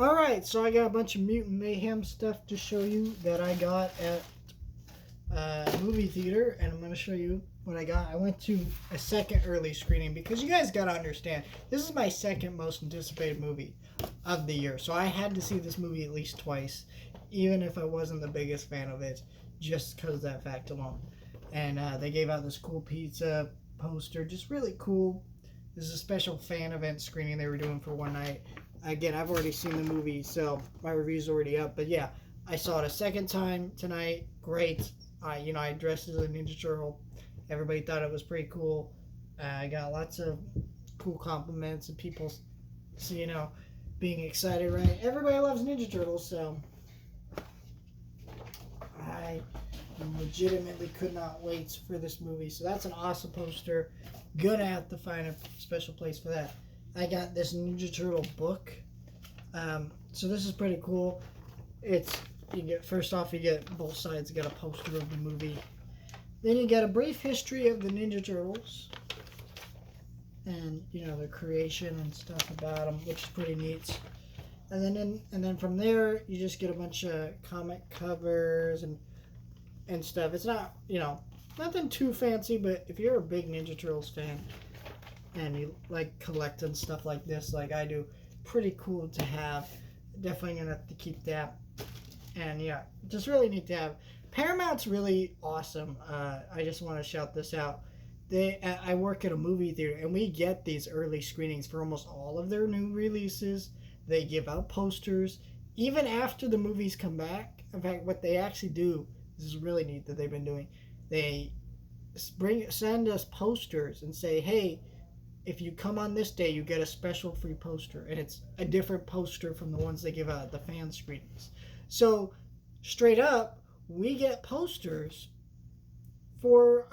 Alright, so I got a bunch of Mutant Mayhem stuff to show you that I got at movie theater, and I'm going to show you what I got. I went to a second early screening because you guys got to understand, this is my second most anticipated movie of the year. So I had to see this movie at least twice, even if I wasn't the biggest fan of it, just because of that fact alone. And they gave out this cool pizza poster, just really cool. This is a special fan event screening they were doing for one night. Again, I've already seen the movie, so my review's already up. But yeah, I saw it a second time tonight. Great. I dressed as a Ninja Turtle. Everybody thought it was pretty cool. I got lots of cool compliments and people, being excited, right? Everybody loves Ninja Turtles, so I legitimately could not wait for this movie. So that's an awesome poster. Gonna have to find a special place for that. I got this Ninja Turtle book. So this is pretty cool. First off, you get both sides. You got a poster of the movie. Then you get a brief history of the Ninja Turtles. And, their creation and stuff about them, which is pretty neat. And then from there, you just get a bunch of comic covers and stuff. It's not, nothing too fancy, but if you're a big Ninja Turtles fan, and you like collecting stuff like this like I do, pretty cool to have. Definitely gonna have to keep that. And yeah, just really neat to have. Paramount's really awesome. I just want to shout this out. I work at a movie theater, and we get these early screenings for almost all of their new releases. They give out posters even after the movies come back. In fact, what they actually do, this is really neat that they've been doing, they send us posters and say, hey, if you come on this day, you get a special free poster, and it's a different poster from the ones they give out at the fan screenings. So straight up, we get posters for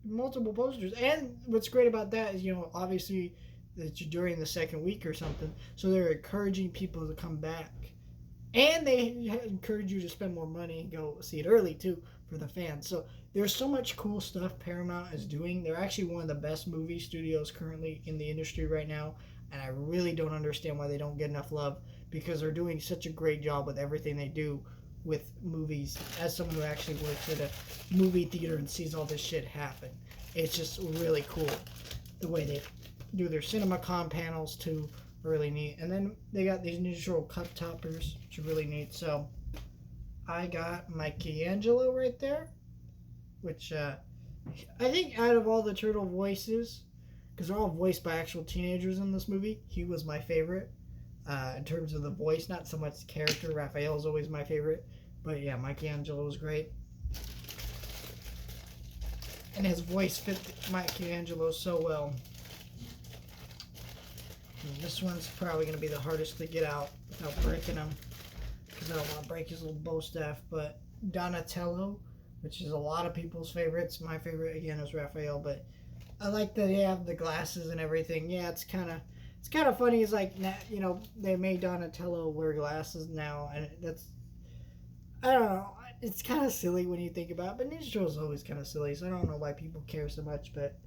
multiple posters. And what's great about that is, obviously that you're during the second week or something, so they're encouraging people to come back, and they encourage you to spend more money and go see it early too for the fans. So there's so much cool stuff Paramount is doing. They're actually one of the best movie studios currently in the industry right now, and I really don't understand why they don't get enough love, because they're doing such a great job with everything they do with movies. As someone who actually works at a movie theater and sees all this shit happen, it's just really cool the way they do their CinemaCon panels too. Really neat. And then they got these Ninja Turtle cup toppers, which are really neat. So I got Michelangelo right there, which I think out of all the turtle voices, because they're all voiced by actual teenagers in this movie, he was my favorite in terms of the voice, not so much the character. Raphael is always my favorite, but yeah, Michelangelo was great, and his voice fit Michelangelo so well. And this one's probably going to be the hardest to get out without breaking him, because I don't want to break his little bow staff. But Donatello, which is a lot of people's favorites. My favorite, again, is Raphael, but I like that they have the glasses and everything. Yeah, it's kind of funny. It's like, they made Donatello wear glasses now, and I don't know. It's kind of silly when you think about it, but Ninja Turtle's always kind of silly, so I don't know why people care so much, but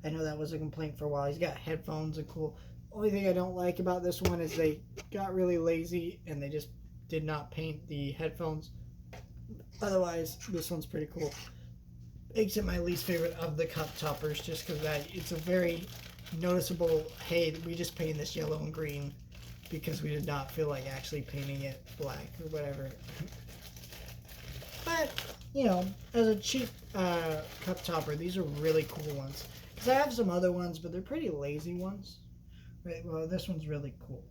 I know that was a complaint for a while. He's got headphones and cool. Only thing I don't like about this one is they got really lazy and they just did not paint the headphones. Otherwise, this one's pretty cool. Makes it my least favorite of the cup toppers, just because it's a very noticeable, hey, we just painted this yellow and green because we did not feel like actually painting it black or whatever. But, as a cheap cup topper, these are really cool ones. Because I have some other ones, but they're pretty lazy ones. Right, well, this one's really cool.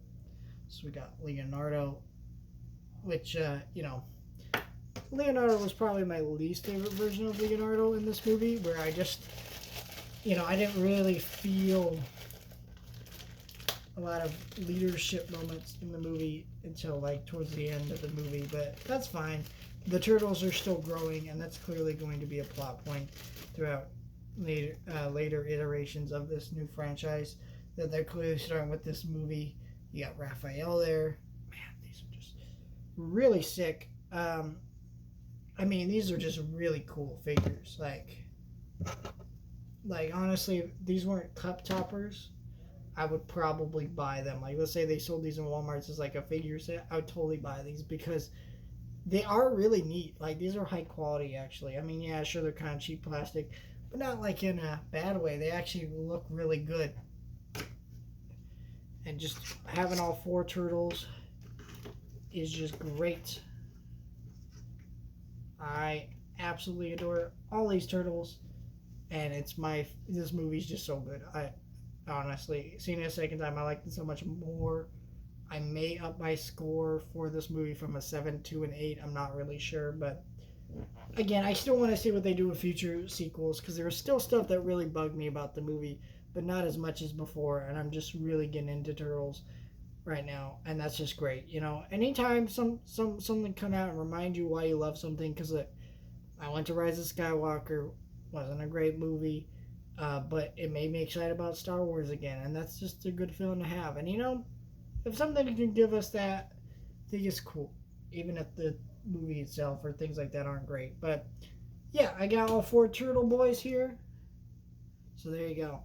So we got Leonardo, which, Leonardo was probably my least favorite version of Leonardo in this movie, where I just, I didn't really feel a lot of leadership moments in the movie until, towards the end of the movie, but that's fine. The Turtles are still growing, and that's clearly going to be a plot point throughout later iterations of this new franchise, that they're clearly starting with this movie. You got Raphael there. Man, these are just really sick. These are just really cool figures. Like honestly, these weren't cup toppers, I would probably buy them. Like, let's say they sold these in Walmart as like a figure set, I would totally buy these because they are really neat. Like, these are high quality, actually. I mean, yeah, sure, they're kind of cheap plastic, but not like in a bad way. They actually look really good. And just having all 4 turtles is just great. I absolutely adore all these turtles, and this movie's just so good. I honestly, seeing it a second time, I liked it so much more. I may up my score for this movie from a 7 to an 8. I'm not really sure, but again, I still want to see what they do with future sequels because there was still stuff that really bugged me about the movie, but not as much as before. And I'm just really getting into Turtles right now, and that's just great. Anytime something come out and remind you why you love something, because I went to Rise of Skywalker, wasn't a great movie, but it made me excited about Star Wars again, and that's just a good feeling to have. And if something can give us that, I think it's cool, even if the movie itself or things like that aren't great. But yeah, I got all 4 Turtle Boys here, so there you go.